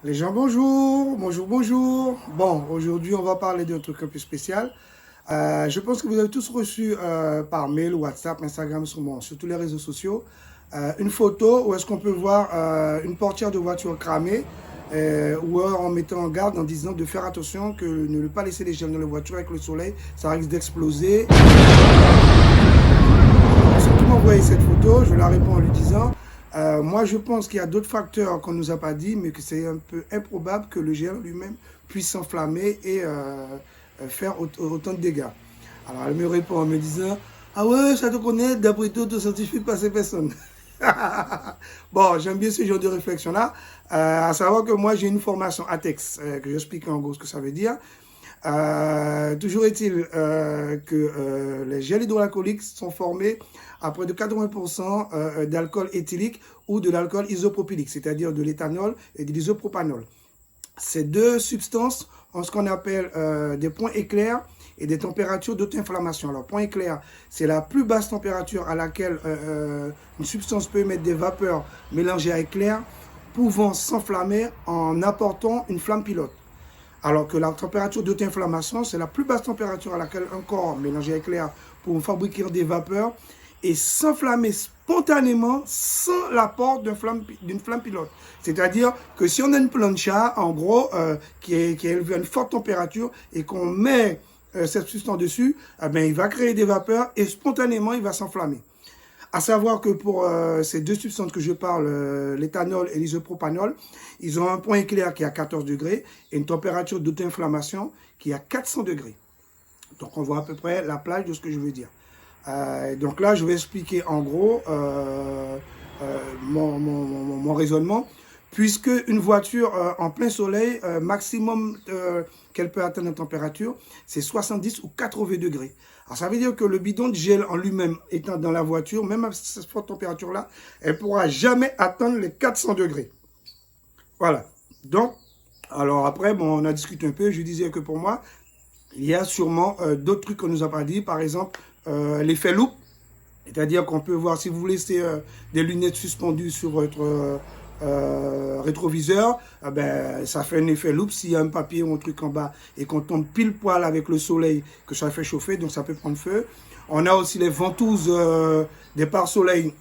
Les gens, bonjour, bonjour, bonjour. Bon, aujourd'hui, on va parler d'un truc un peu spécial. Je pense que vous avez tous reçu par mail, WhatsApp, Instagram, sur tous les réseaux sociaux, une photo où est-ce qu'on peut voir une portière de voiture cramée ou en mettant en garde en disant de faire attention que ne pas laisser les gels dans la voiture avec le soleil, ça risque d'exploser. Surtout m'envoyer cette photo, je la réponds en lui disant moi je pense qu'il y a d'autres facteurs qu'on ne nous a pas dit, mais que c'est un peu improbable que le gel lui-même puisse s'enflammer et faire autant de dégâts. Alors elle me répond en me disant ah ouais, ça te connaît, d'après tout, te certifie par ces personnes. Bon, j'aime bien ce genre de réflexion-là. À savoir que moi, j'ai une formation ATEX, que j'explique en gros ce que ça veut dire. Toujours est-il que les gels hydroalcooliques sont formés à près de 80% d'alcool éthylique ou de l'alcool isopropylique, c'est-à-dire de l'éthanol et de l'isopropanol. Ces deux substances ont ce qu'on appelle des points éclairs et des températures d'auto-inflammation. Alors, point éclair, c'est la plus basse température à laquelle une substance peut émettre des vapeurs mélangées à éclairs, pouvant s'enflammer en apportant une flamme pilote. Alors que la température d'auto-inflammation, c'est la plus basse température à laquelle un corps mélangé avec l'air pour fabriquer des vapeurs et s'enflammer spontanément sans l'apport d'une flamme pilote. C'est-à-dire que si on a une plancha, en gros, qui est élevée à une forte température et qu'on met cette substance dessus, eh bien, il va créer des vapeurs et spontanément, il va s'enflammer. À savoir que pour ces deux substances que je parle, l'éthanol et l'isopropanol, ils ont un point éclair qui est à 14 degrés et une température d'auto-inflammation qui est à 400 degrés. Donc on voit à peu près la plage de ce que je veux dire. Donc là, je vais expliquer en gros mon raisonnement. Puisque une voiture en plein soleil, maximum qu'elle peut atteindre en température, c'est 70 ou 80 degrés. Alors ça veut dire que le bidon de gel en lui-même étant dans la voiture, même à cette forte température-là, elle ne pourra jamais atteindre les 400 degrés. Voilà. Donc, alors après, bon, on a discuté un peu, je disais que pour moi, il y a sûrement d'autres trucs qu'on ne nous a pas dit. Par exemple, l'effet loupe. C'est-à-dire qu'on peut voir, si vous laissez des lunettes suspendues sur votre rétroviseur, ben, ça fait un effet loupe. S'il y a un papier ou un truc en bas et qu'on tombe pile poil avec le soleil, que ça fait chauffer, donc ça peut prendre feu. On a aussi les ventouses des pare-soleil.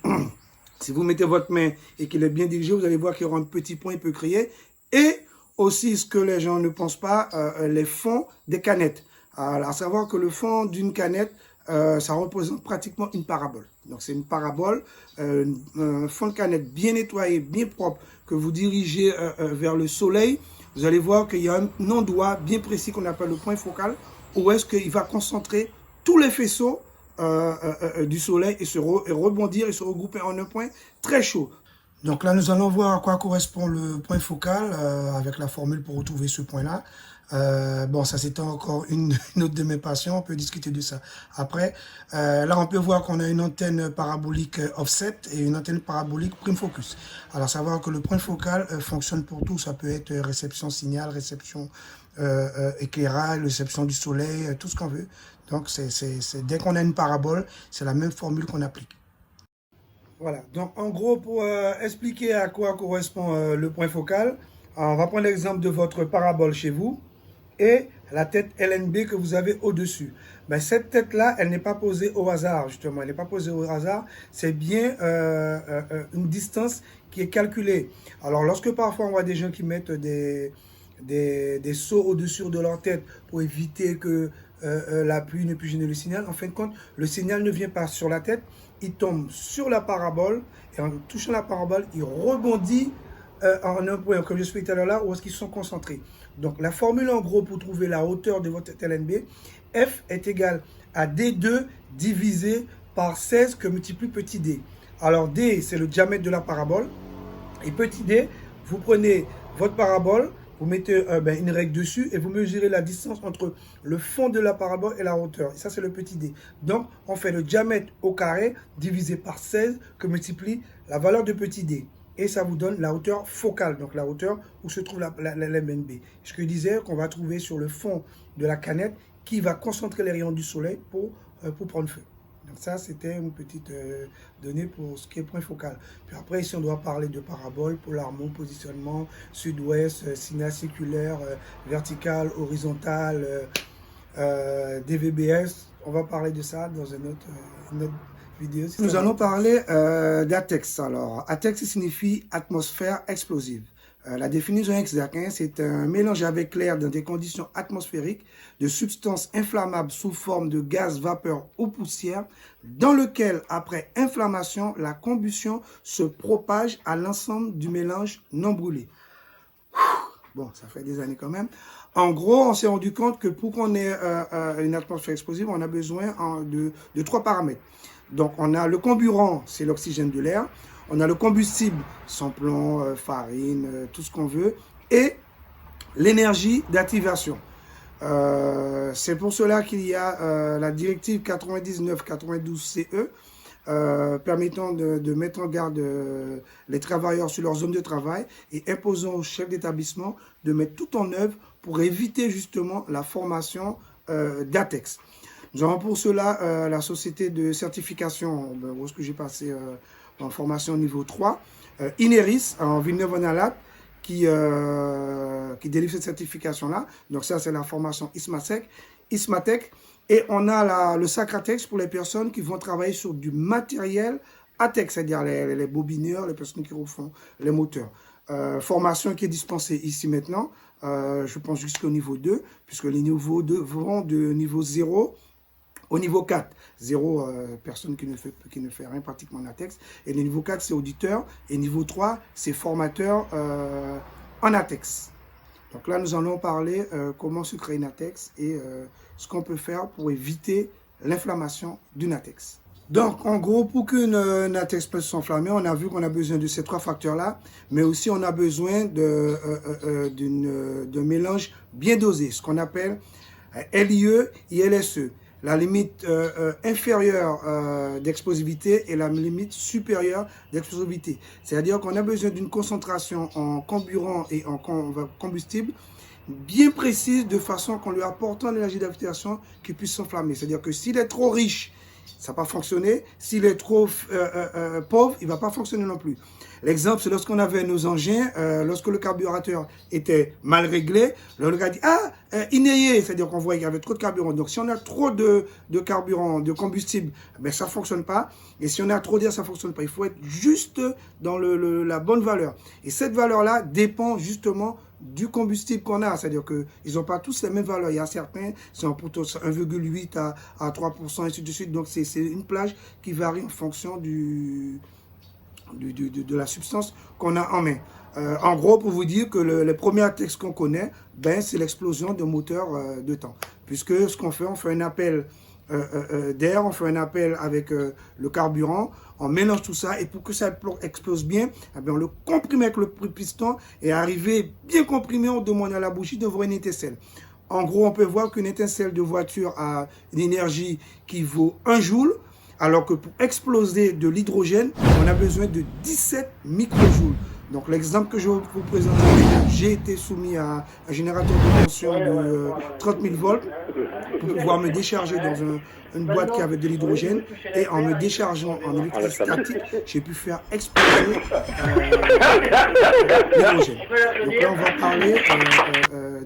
Si vous mettez votre main et qu'il est bien dirigé, vous allez voir qu'il y aura un petit point, il peut crier. Et aussi, ce que les gens ne pensent pas, les fonds des canettes. Alors, à savoir que le fond d'une canette, ça représente pratiquement une parabole. Donc c'est une parabole, un fond de canette bien nettoyé, bien propre, que vous dirigez vers le soleil. Vous allez voir qu'il y a un endroit bien précis qu'on appelle le point focal, où est-ce qu'il va concentrer tous les faisceaux du soleil et rebondir et se regrouper en un point très chaud. Donc là, nous allons voir à quoi correspond le point focal avec la formule pour retrouver ce point-là. Bon, ça c'était encore une autre de mes passions, on peut discuter de ça après. Là, on peut voir qu'on a une antenne parabolique offset et une antenne parabolique prime focus. Alors, savoir que le point focal fonctionne pour tout, ça peut être réception signal, réception éclairage, réception du soleil, tout ce qu'on veut. Donc, dès qu'on a une parabole, c'est la même formule qu'on applique. Voilà, donc en gros, pour expliquer à quoi correspond le point focal, on va prendre l'exemple de votre parabole chez vous et la tête LNB que vous avez au-dessus. Ben, cette tête-là, elle n'est pas posée au hasard, justement. Elle n'est pas posée au hasard, c'est bien une distance qui est calculée. Alors, lorsque parfois on voit des gens qui mettent des seaux au-dessus de leur tête pour éviter que la pluie ne puisse gêner le signal, en fin de compte, le signal ne vient pas sur la tête, il tombe sur la parabole et en touchant la parabole, il rebondit en un point, comme je expliquais tout à l'heure là, où est-ce qu'ils sont concentrés. Donc la formule en gros pour trouver la hauteur de votre LNB, F est égal à D2 divisé par 16 que multiplie petit d. Alors D, c'est le diamètre de la parabole. Et petit d, vous prenez votre parabole, vous mettez une règle dessus et vous mesurez la distance entre le fond de la parabole et la hauteur. Et ça, c'est le petit d. Donc, on fait le diamètre au carré divisé par 16 que multiplie la valeur de petit d. Et ça vous donne la hauteur focale, donc la hauteur où se trouve l'MNB. Ce que je disais, qu'on va trouver sur le fond de la canette qui va concentrer les rayons du soleil pour prendre feu. Donc ça, c'était une petite donnée pour ce qui est point focal. Puis après, ici, on doit parler de parabole, polarmont, positionnement, sud-ouest, signal séculaire, vertical, horizontal, DVBS. On va parler de ça dans une autre vidéo. Nous allons parler d'ATEX. Alors, ATEX signifie atmosphère explosive. La définition exacte, c'est un mélange avec l'air dans des conditions atmosphériques de substances inflammables sous forme de gaz, vapeur ou poussière, dans lequel, après inflammation, la combustion se propage à l'ensemble du mélange non brûlé. Bon, ça fait des années quand même. En gros, on s'est rendu compte que pour qu'on ait une atmosphère explosive, on a besoin de 3 paramètres. Donc, on a le comburant, c'est l'oxygène de l'air. On a le combustible, samplon, farine, tout ce qu'on veut. Et l'énergie d'activation. C'est pour cela qu'il y a la directive 99-92-CE permettant de mettre en garde les travailleurs sur leur zone de travail et imposant aux chefs d'établissement de mettre tout en œuvre pour éviter justement la formation d'ATEX. Nous avons pour cela la société de certification, où est-ce que j'ai passé en formation niveau 3, Ineris en Villeneuve-en-Alate, qui délivre cette certification-là. Donc ça, c'est la formation ISMATEC. Et on a le Sacratex pour les personnes qui vont travailler sur du matériel ATEX, c'est-à-dire les bobineurs, les personnes qui refont les moteurs. Formation qui est dispensée ici maintenant, je pense jusqu'au niveau 2, puisque les niveaux 2 vont de niveau 0 au niveau 4. 0, personne qui ne fait rien pratiquement en ATEX. Et le niveau 4, c'est auditeur. Et niveau 3, c'est formateur en ATEX. Donc là, nous allons parler comment se créer une ATEX et ce qu'on peut faire pour éviter l'inflammation d'une ATEX. Donc, en gros, pour qu'une ATEX puisse s'enflammer, on a vu qu'on a besoin de ces 3 facteurs-là, mais aussi on a besoin d'un mélange bien dosé, ce qu'on appelle LIE et LSE. La limite inférieure d'explosivité et la limite supérieure d'explosivité. C'est-à-dire qu'on a besoin d'une concentration en carburant et en combustible bien précise de façon qu'on lui apporte l'énergie d'activation qui puisse s'enflammer. C'est-à-dire que s'il est trop riche, ça ne va pas fonctionner. S'il est trop pauvre, il ne va pas fonctionner non plus. L'exemple, c'est lorsqu'on avait nos engins, lorsque le carburateur était mal réglé, le gars dit « Ah, inayé », c'est-à-dire qu'on voit qu'il y avait trop de carburant. Donc, si on a trop de carburant, de combustible, ben, ça ne fonctionne pas. Et si on a trop d'air, ça ne fonctionne pas. Il faut être juste dans la bonne valeur. Et cette valeur-là dépend justement du combustible qu'on a. C'est-à-dire qu'ils n'ont pas tous les mêmes valeurs. Il y a certains, c'est en plutôt 1,8 à 3%, et ainsi de suite. Donc, c'est une plage qui varie en fonction de la substance qu'on a en main. En gros, pour vous dire que les premiers ATEX qu'on connaît, ben, c'est l'explosion de moteur de temps. Puisque ce qu'on fait, on fait un appel d'air, on fait un appel avec le carburant, on mélange tout ça et pour que ça explose bien, eh bien, on le comprime avec le piston et arrivé bien comprimé, on demande à la bougie de voir une étincelle. En gros, on peut voir qu'une étincelle de voiture a une énergie qui vaut 1 joule, alors que pour exploser de l'hydrogène, on a besoin de 17 microjoules. Donc l'exemple que je vais vous présenter, j'ai été soumis à un générateur de tension de 30 000 volts pour pouvoir me décharger dans une boîte qui avait de l'hydrogène. Et en me déchargeant en électricité statique, j'ai pu faire exploser l'hydrogène. Donc là, on va parler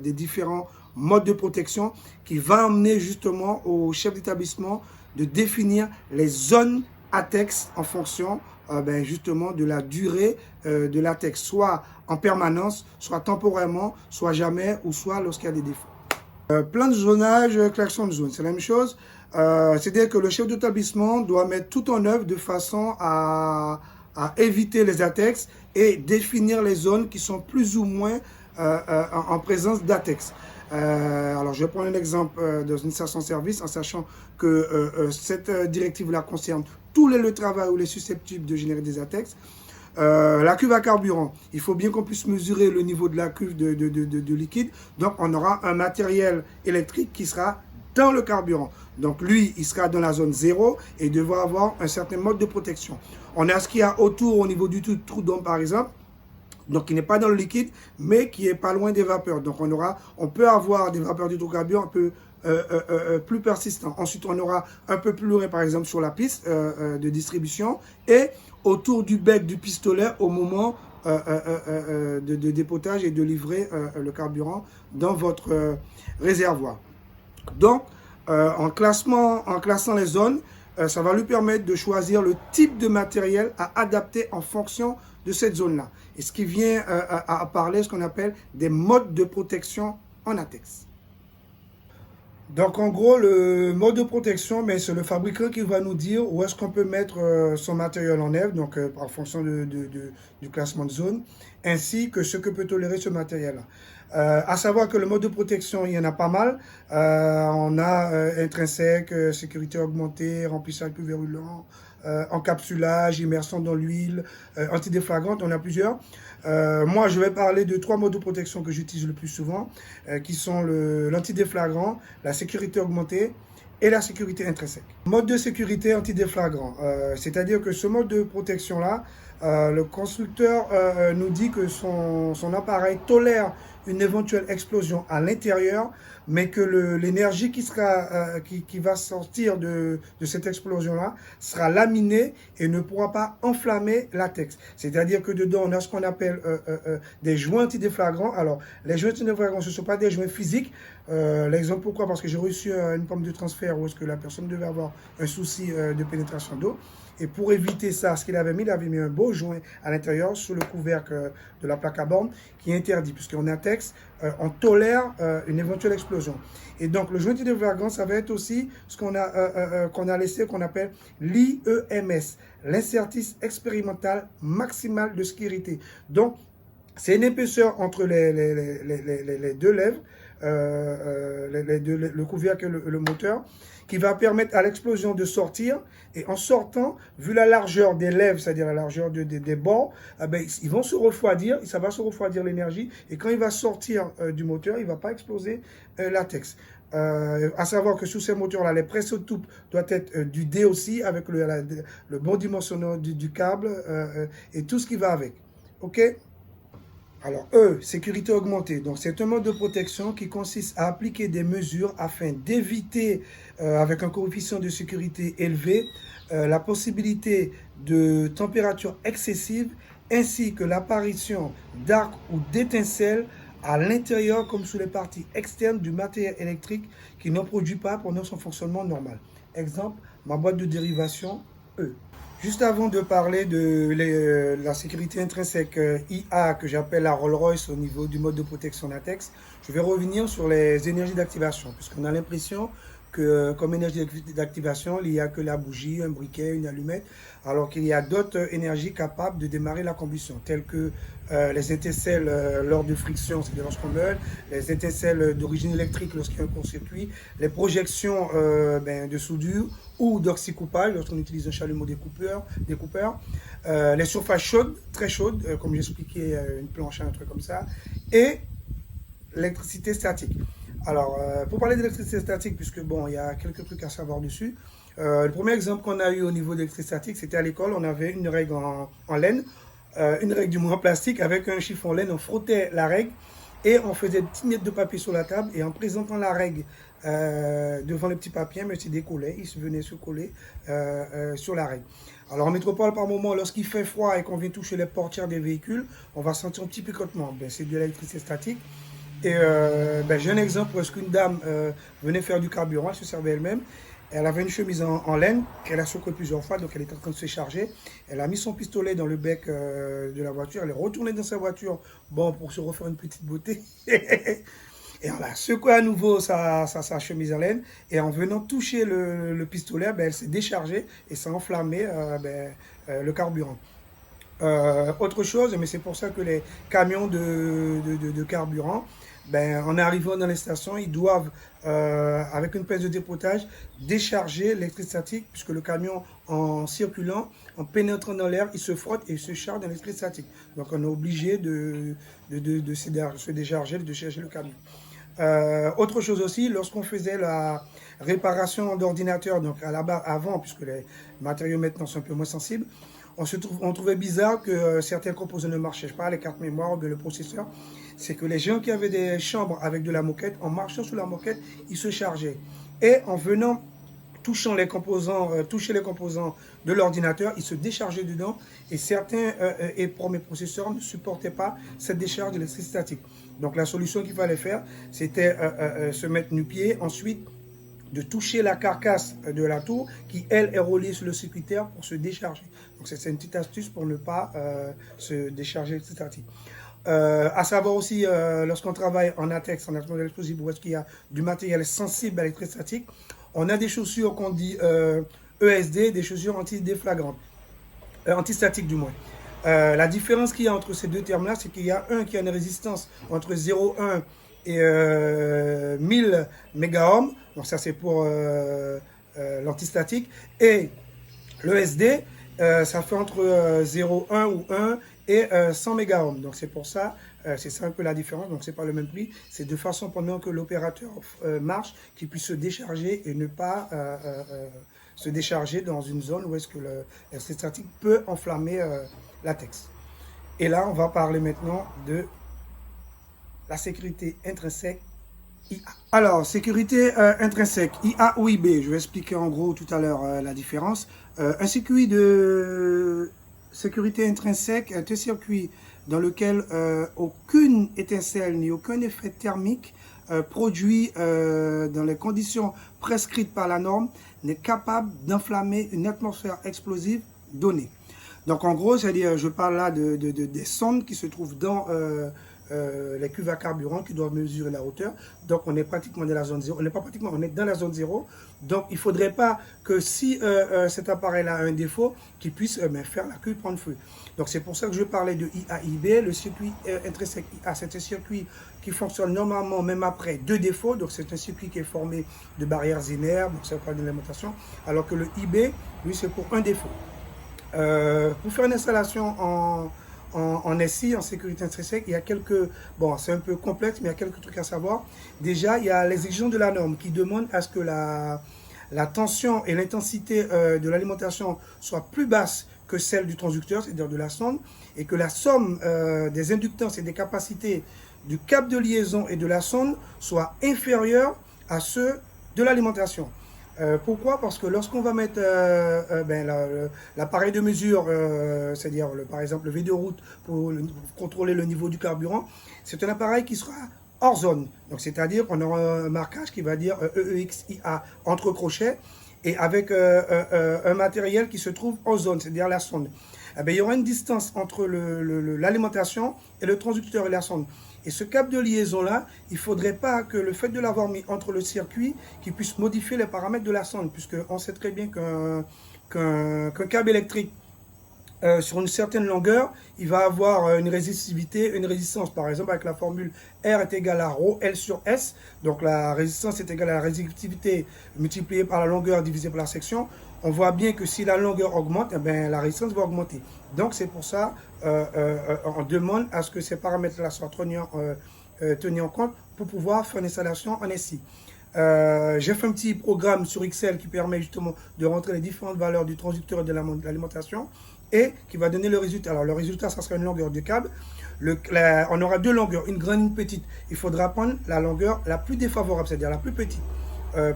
des différents modes de protection qui va amener justement au chef d'établissement de définir les zones ATEX en fonction ben justement de la durée de l'ATEX, soit en permanence, soit temporairement, soit jamais, ou soit lorsqu'il y a des défauts. Plan de zonage, klaxon de zone, c'est la même chose. C'est-à-dire que le chef d'établissement doit mettre tout en œuvre de façon à éviter les ATEX et définir les zones qui sont plus ou moins en présence d'ATEX. Alors, je vais prendre un exemple dans une station-service en sachant que cette directive-là concerne tous les lieux de travail où il est susceptible de générer des ATEX. La cuve à carburant, il faut bien qu'on puisse mesurer le niveau de la cuve de liquide. Donc, on aura un matériel électrique qui sera dans le carburant. Donc, lui, il sera dans la zone 0 et devra avoir un certain mode de protection. On a ce qu'il y a autour au niveau du trou d'homme, par exemple. donc qui n'est pas dans le liquide, mais qui est pas loin des vapeurs. Donc on peut avoir des vapeurs d'hydrocarbures un peu plus persistants. Ensuite, on aura un peu plus loin, par exemple, sur la piste de distribution et autour du bec du pistolet au moment de dépotage et de livrer le carburant dans votre réservoir. Donc, en classant les zones, ça va lui permettre de choisir le type de matériel à adapter en fonction de cette zone-là. Et ce qui vient à parler, ce qu'on appelle des modes de protection en ATEX. Donc en gros, le mode de protection, c'est le fabricant qui va nous dire où est-ce qu'on peut mettre son matériel en œuvre, donc en fonction du classement de zone, ainsi que ce que peut tolérer ce matériel-là. À savoir que le mode de protection, il y en a pas mal. On a intrinsèque, sécurité augmentée, remplissage plus virulent, encapsulage, immersion dans l'huile, antidéflagrante, on a plusieurs. Moi, je vais parler de 3 modes de protection que j'utilise le plus souvent, qui sont l'antidéflagrant, la sécurité augmentée et la sécurité intrinsèque. Mode de sécurité antidéflagrant, c'est-à-dire que ce mode de protection-là, le constructeur nous dit que son appareil tolère une éventuelle explosion à l'intérieur, mais que l'énergie qui va sortir de cette explosion-là sera laminée et ne pourra pas enflammer latex. C'est-à-dire que dedans, on a ce qu'on appelle des joints antidéflagrants. Alors, les joints antidéflagrants, ce ne sont pas des joints physiques. L'exemple, pourquoi? Parce que j'ai reçu une pompe de transfert où est-ce que la personne devait avoir un souci de pénétration d'eau. Et pour éviter ça, ce qu'il avait mis un beau joint à l'intérieur sous le couvercle de la plaque à borne qui est interdit, puisqu'en ATEX, on tolère une éventuelle explosion. Et donc, le joint antidéflagrant, ça va être aussi ce qu'on a laissé, qu'on appelle l'IEMS, l'incertise expérimentale maximale de sécurité. Donc, c'est une épaisseur entre les deux lèvres, le couvercle et le moteur, qui va permettre à l'explosion de sortir. Et en sortant, vu la largeur des lèvres, c'est-à-dire la largeur des bords, ils vont se refroidir, ça va se refroidir l'énergie. Et quand il va sortir du moteur, il ne va pas exploser latex. À savoir que sous ces moteurs-là, les presses-toupe doivent être du D aussi, avec le bon dimensionnement du câble et tout ce qui va avec. OK? Alors, sécurité augmentée. Donc, c'est un mode de protection qui consiste à appliquer des mesures afin d'éviter, avec un coefficient de sécurité élevé, la possibilité de températures excessives ainsi que l'apparition d'arcs ou d'étincelles à l'intérieur comme sous les parties externes du matériel électrique qui n'en produit pas pendant son fonctionnement normal. Exemple, ma boîte de dérivation E. Juste avant de parler de la sécurité intrinsèque IA que j'appelle la Rolls-Royce au niveau du mode de protection latex, je vais revenir sur les énergies d'activation, puisqu'on a l'impression que comme énergie d'activation, il n'y a que la bougie, un briquet, une allumette, alors qu'il y a d'autres énergies capables de démarrer la combustion, telles que les étincelles lors de friction, c'est-à-dire lorsqu'on meurt, les étincelles d'origine électrique lorsqu'il y a un court-circuit, les projections de soudure ou d'oxycoupage lorsqu'on utilise un chalumeau découpeur, les surfaces chaudes, très chaudes, comme j'expliquais, une planche, un truc comme ça, et l'électricité statique. Alors, pour parler d'électricité statique, puisque bon, il y a quelques trucs à savoir dessus, le premier exemple qu'on a eu au niveau d'électricité statique, c'était à l'école, on avait une règle en laine, une règle du moins en plastique, avec un chiffon laine, on frottait la règle et on faisait des petites miettes de papier sur la table et en présentant la règle devant les petits papiers, mais il décollait, il se venait se coller sur la règle. Alors en métropole, par moment, lorsqu'il fait froid et qu'on vient toucher les portières des véhicules, on va sentir un petit picotement. C'est de l'électricité statique. Et j'ai un exemple où est-ce qu'une dame venait faire du carburant, elle se servait elle-même. Elle avait une chemise en laine qu'elle a secouée plusieurs fois, donc elle était en train de se charger. Elle a mis son pistolet dans le bec de la voiture, elle est retournée dans sa voiture, bon, pour se refaire une petite beauté. Et on a secoué à nouveau sa chemise en laine, et en venant toucher le pistolet, elle s'est déchargée et ça a enflammé le carburant. Autre chose, mais c'est pour ça que les camions de carburant, en arrivant dans les stations, ils doivent, avec une pince de dépotage, décharger l'électricité statique, puisque le camion, en circulant, en pénétrant dans l'air, il se frotte et il se charge dans l'électricité statique. Donc on est obligé de se décharger, de décharger le camion. Autre chose aussi, lorsqu'on faisait la réparation d'ordinateur, donc à la barre avant, puisque les matériaux maintenant sont un peu moins sensibles, on trouvait bizarre que certains composants ne marchaient pas, les cartes mémoire ou le processeur. C'est que les gens qui avaient des chambres avec de la moquette, en marchant sur la moquette, ils se chargeaient. Et en venant toucher les composants de l'ordinateur, ils se déchargeaient dedans et certains premiers processeurs ne supportaient pas cette décharge d'électricité statique. Donc la solution qu'il fallait faire, c'était se mettre nu-pied, ensuite de toucher la carcasse de la tour qui, elle, est reliée sur le circuitaire pour se décharger. Donc c'est une petite astuce pour ne pas se décharger l'électricité statique. À savoir aussi, lorsqu'on travaille en ATEX, en atmosphère explosive, où est-ce qu'il y a du matériel sensible à l'électricité statique, on a des chaussures qu'on dit ESD, des chaussures anti-déflagrantes, anti-statiques du moins. La différence qu'il y a entre ces deux termes-là, c'est qu'il y a un qui a une résistance entre 0,1 et 1000 mégaohms, donc ça c'est pour l'antistatique, et l'ESD, ça fait entre 0,1 ou 1 et 100 mégaohms. Donc c'est pour ça, c'est ça un peu la différence, donc c'est pas le même prix. C'est de façon pendant que l'opérateur marche, qu'il puisse se décharger et ne pas se décharger dans une zone où est-ce que l'électricité statique peut enflammer l'ATEX. Et là, on va parler maintenant de la sécurité intrinsèque IA. Alors, sécurité intrinsèque, IA ou IB, je vais expliquer en gros tout à l'heure la différence. Un circuit de sécurité intrinsèque est un circuit dans lequel aucune étincelle ni aucun effet thermique produit dans les conditions prescrites par la norme n'est capable d'enflammer une atmosphère explosive donnée. Donc en gros, c'est-à-dire, je parle là des sondes qui se trouvent dans les cuves à carburant qui doivent mesurer la hauteur. Donc on est pratiquement dans la zone 0. On n'est pas pratiquement, on est dans la zone 0. Donc il ne faudrait pas que si cet appareil-là a un défaut, qu'il puisse faire la cuve prendre feu. Donc c'est pour ça que je parlais de IAIB, le circuit intrinsèque IA. C'est un circuit qui fonctionne normalement même après deux défauts. Donc c'est un circuit qui est formé de barrières linéaires, donc c'est pas de l'alimentation. Alors que le IB, lui, c'est pour un défaut. Pour faire une installation en SI, en sécurité intrinsèque, il y a quelques... Bon, c'est un peu complexe, mais il y a quelques trucs à savoir. Déjà, il y a les exigences de la norme qui demandent à ce que la tension et l'intensité de l'alimentation soient plus basses que celle du transducteur, c'est-à-dire de la sonde, et que la somme des inductances et des capacités du câble de liaison et de la sonde soit inférieure à ceux de l'alimentation. Pourquoi? Parce que lorsqu'on va mettre l'appareil de mesure, c'est-à-dire par exemple le V de route pour contrôler le niveau du carburant, c'est un appareil qui sera hors zone. Donc c'est-à-dire qu'on aura un marquage qui va dire EEXIA entre crochets et avec un matériel qui se trouve en zone, c'est-à-dire la sonde. Eh bien, il y aura une distance entre l'alimentation et le transducteur et la sonde. Et ce câble de liaison-là, il ne faudrait pas que le fait de l'avoir mis entre le circuit, qu'il puisse modifier les paramètres de la sonde, puisqu'on sait très bien qu'un câble électrique, sur une certaine longueur, il va avoir une résistivité, une résistance. Par exemple, avec la formule R est égale à ρ L sur S. Donc la résistance est égale à la résistivité multipliée par la longueur divisée par la section. On voit bien que si la longueur augmente, eh bien, la résistance va augmenter. Donc c'est pour ça on demande à ce que ces paramètres-là soient tenus en compte pour pouvoir faire une installation en SI. J'ai fait un petit programme sur Excel qui permet justement de rentrer les différentes valeurs du transducteur et de l'alimentation et qui va donner le résultat. Alors le résultat, ça sera une longueur de câble. On aura deux longueurs, une grande et une petite. Il faudra prendre la longueur la plus défavorable, c'est-à-dire la plus petite,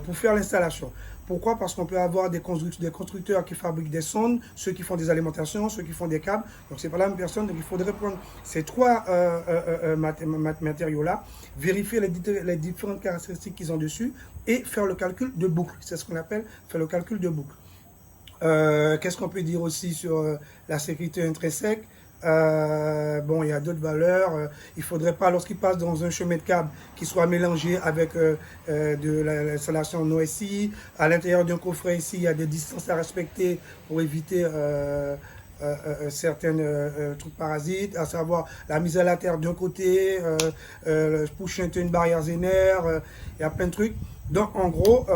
pour faire l'installation. Pourquoi? Parce qu'on peut avoir des constructeurs qui fabriquent des sondes, ceux qui font des alimentations, ceux qui font des câbles. Donc, ce n'est pas la même personne. Donc, il faudrait prendre ces trois matériaux-là, vérifier les différentes caractéristiques qu'ils ont dessus et faire le calcul de boucle. C'est ce qu'on appelle faire le calcul de boucle. Qu'est-ce qu'on peut dire aussi sur la sécurité intrinsèque? Bon, il y a d'autres valeurs. Il ne faudrait pas, lorsqu'il passe dans un chemin de câble, qu'il soit mélangé avec de l'installation en OSI. À l'intérieur d'un coffret ici, il y a des distances à respecter pour éviter certains trucs parasites, à savoir la mise à la terre d'un côté, pour chanter une barrière zénaire, il y a plein de trucs. Donc en gros,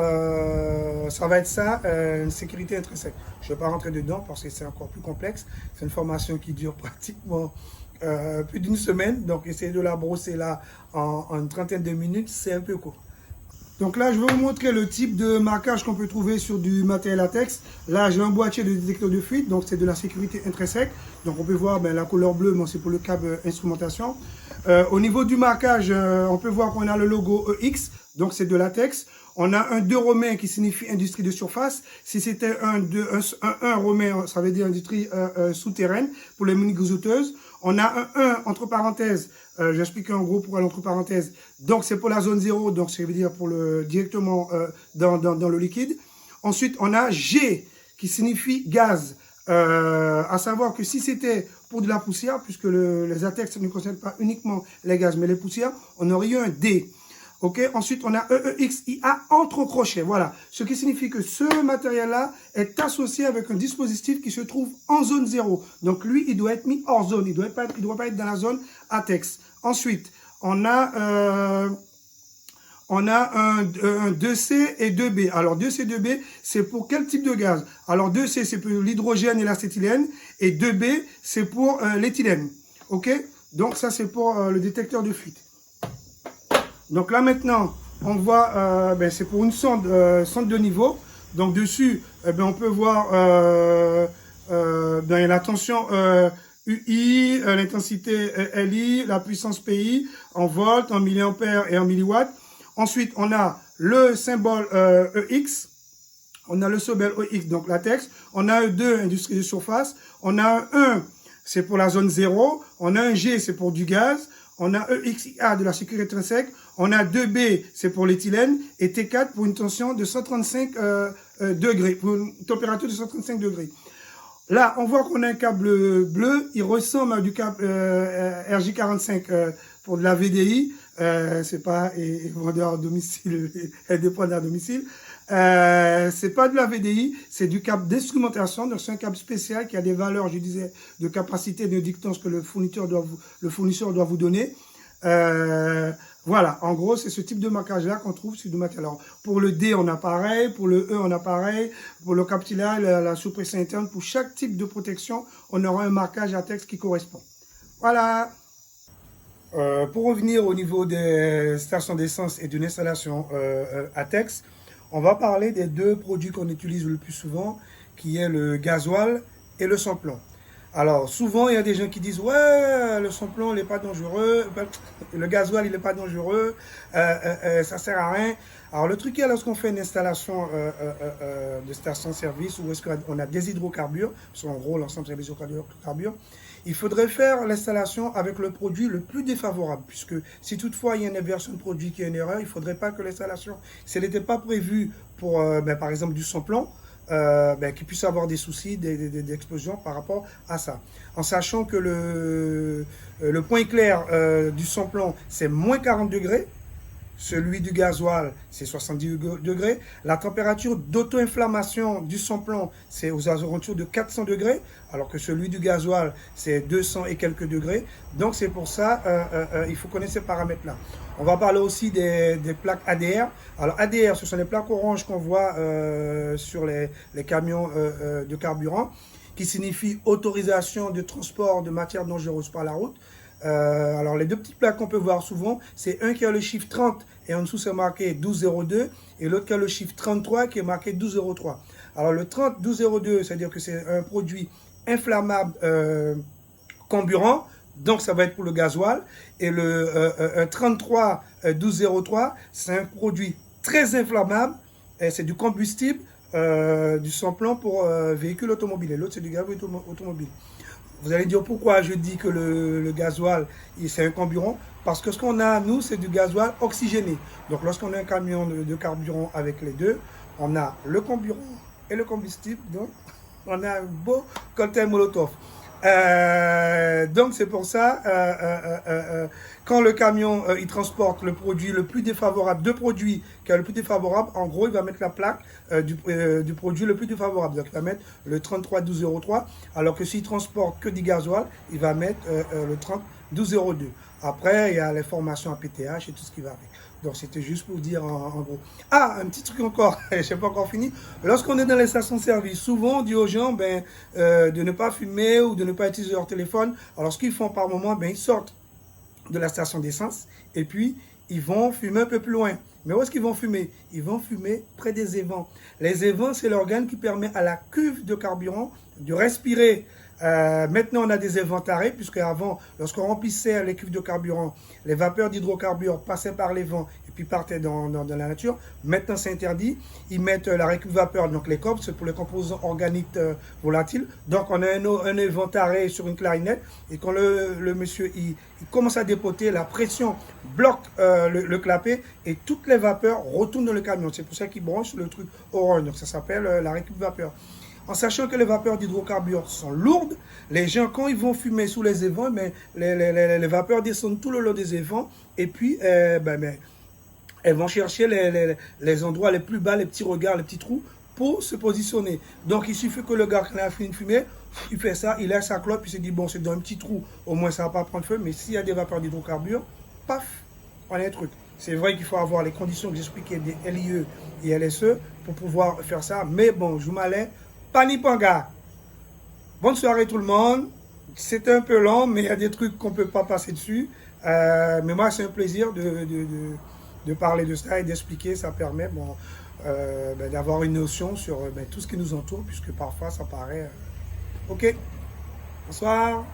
ça va être ça, une sécurité intrinsèque. Je ne vais pas rentrer dedans parce que c'est encore plus complexe. C'est une formation qui dure pratiquement plus d'une semaine. Donc essayer de la brosser là en une trentaine de minutes, c'est un peu court. Donc là, je vais vous montrer le type de marquage qu'on peut trouver sur du matériel latex. Là, j'ai un boîtier de détecteur de fuite, donc c'est de la sécurité intrinsèque. Donc on peut voir la couleur bleue, c'est pour le câble instrumentation. Au niveau du marquage, on peut voir qu'on a le logo EX, donc c'est de latex. On a un 2 romain qui signifie industrie de surface. Si c'était un romain, ça veut dire industrie souterraine pour les mini-gouzouteuses. On a un 1 entre parenthèses, j'explique en gros pour l'entre parenthèses. Donc c'est pour la zone 0, donc ça veut dire pour directement dans le liquide. Ensuite, on a G qui signifie gaz. À savoir que si c'était pour de la poussière, puisque les latex ne concernent pas uniquement les gaz, mais les poussières, on aurait eu un D. Ok, ensuite on a EEXIA entre crochets. Voilà, ce qui signifie que ce matériel-là est associé avec un dispositif qui se trouve en zone 0. Donc lui, il doit être mis hors zone. Il doit pas être dans la zone ATEX. Ensuite, on a un 2C et 2B. Alors 2C, 2B, c'est pour quel type de gaz? Alors 2C, c'est pour l'hydrogène et l'acétylène. Et 2B, c'est pour l'éthylène. Ok, donc ça, c'est pour le détecteur de fuite. Donc là maintenant, on voit, c'est pour une sonde de niveau. Donc dessus, on peut voir la tension UI, l'intensité LI, la puissance PI en volts, en milliampères et en milliwatts. Ensuite, on a le symbole EX. On a le symbole EX, donc latex. On a un 2, industrie de surface. On a un 1, c'est pour la zone 0. On a un G, c'est pour du gaz. On a EXIA de la sécurité intrinsèque. On a 2B, c'est pour l'éthylène. Et T4 pour une tension de 135 degrés, pour une température de 135 degrés. Là, on voit qu'on a un câble bleu. Il ressemble à du câble RJ45 pour de la VDI. C'est pas vendeur à domicile, indépendant à domicile. C'est pas de la VDI, c'est du câble d'instrumentation. Donc c'est un câble spécial qui a des valeurs, je disais, de capacité de dictance que le fournisseur doit vous donner. Voilà, en gros, c'est ce type de marquage-là qu'on trouve sur du matériel. Alors, pour le D, on a pareil, pour le E, on a pareil, pour le captillaire, la sous-pression interne, pour chaque type de protection, on aura un marquage à texte qui correspond. Voilà. Pour revenir au niveau des stations d'essence et d'une installation ATEX, on va parler des deux produits qu'on utilise le plus souvent, qui est le gasoil et le sans-plomb. Alors, souvent, il y a des gens qui disent « Ouais, le sans-plomb, il n'est pas dangereux, le gasoil, il n'est pas dangereux, ça sert à rien. » Alors, le truc est, lorsqu'on fait une installation de station-service, ou est-ce qu'on a des hydrocarbures, parce qu'en gros, l'ensemble, c'est des hydrocarbures, il faudrait faire l'installation avec le produit le plus défavorable, puisque si toutefois il y a une inversion de produit qui est une erreur, il ne faudrait pas que l'installation, si elle n'était pas prévue pour, par exemple, du sans-plomb, qu'il puisse avoir des soucis, des explosions par rapport à ça. En sachant que le point clair du sans-plomb, c'est moins 40 degrés. Celui du gasoil, c'est 70 degrés. La température d'auto-inflammation du sans-plomb, c'est aux alentours de 400 degrés, alors que celui du gasoil, c'est 200 et quelques degrés. Donc, c'est pour ça, il faut connaître ces paramètres-là. On va parler aussi des plaques ADR. Alors, ADR, ce sont les plaques oranges qu'on voit sur les camions de carburant, qui signifie autorisation de transport de matières dangereuses par la route. Alors, les deux petites plaques qu'on peut voir souvent, c'est un qui a le chiffre 30 et en dessous c'est marqué 1202 et l'autre qui a le chiffre 33 qui est marqué 1203. Alors, le 30 1202, c'est-à-dire que c'est un produit inflammable comburant, donc ça va être pour le gasoil. Et le 33 1203, c'est un produit très inflammable, c'est du combustible, du sans-plomb pour véhicule automobile. Et l'autre, c'est du gaz automobile. Vous allez dire pourquoi je dis que le gasoil, c'est un carburant. Parce que ce qu'on a, nous, c'est du gasoil oxygéné. Donc, lorsqu'on a un camion de carburant avec les deux, on a le carburant et le combustible. Donc, on a un beau cocktail Molotov. Donc, c'est pour ça, quand le camion, il transporte le produit le plus défavorable, deux produits qui est le plus défavorable, en gros, il va mettre la plaque du produit le plus défavorable. Donc, il va mettre le 33 1203, alors que s'il transporte que du gasoil, il va mettre le 30 1202. Après, il y a les formations à PTH et tout ce qui va avec. Donc, c'était juste pour dire en gros. Ah, un petit truc encore, je n'ai pas encore fini. Lorsqu'on est dans les stations-service, souvent on dit aux gens de ne pas fumer ou de ne pas utiliser leur téléphone. Alors, ce qu'ils font par moment, ils sortent de la station d'essence et puis ils vont fumer un peu plus loin. Mais où est-ce qu'ils vont fumer? Ils vont fumer près des évents. Les évents, c'est l'organe qui permet à la cuve de carburant de respirer. Maintenant, on a des éventarés, puisque avant, lorsqu'on remplissait les cuves de carburant, les vapeurs d'hydrocarbures passaient par les vents et puis partaient dans la nature. Maintenant, c'est interdit. Ils mettent la récup-vapeur, donc les COP, c'est pour les composants organiques volatiles. Donc, on a un éventaré sur une clarinette. Et quand le monsieur il commence à dépoter, la pression bloque le clapet et toutes les vapeurs retournent dans le camion. C'est pour ça qu'ils branchent le truc orange. Donc, ça s'appelle la récup-vapeur. En sachant que les vapeurs d'hydrocarbures sont lourdes, les gens, quand ils vont fumer sous les évents, mais les vapeurs descendent tout le long des évents et puis elles vont chercher les endroits les plus bas, les petits regards, les petits trous pour se positionner. Donc il suffit que le gars qui a fini de fumer, il fait ça, il lève sa clope, puis il se dit bon, c'est dans un petit trou, au moins ça ne va pas prendre feu, mais s'il y a des vapeurs d'hydrocarbures, paf, on a un truc. C'est vrai qu'il faut avoir les conditions que j'expliquais des LIE et LSE pour pouvoir faire ça, mais bon, je m'allais. Panipanga. Bonne soirée tout le monde. C'est un peu long, mais il y a des trucs qu'on ne peut pas passer dessus. Mais moi, c'est un plaisir de parler de ça et d'expliquer. Ça permet d'avoir une notion sur tout ce qui nous entoure, puisque parfois ça paraît... Ok. Bonsoir.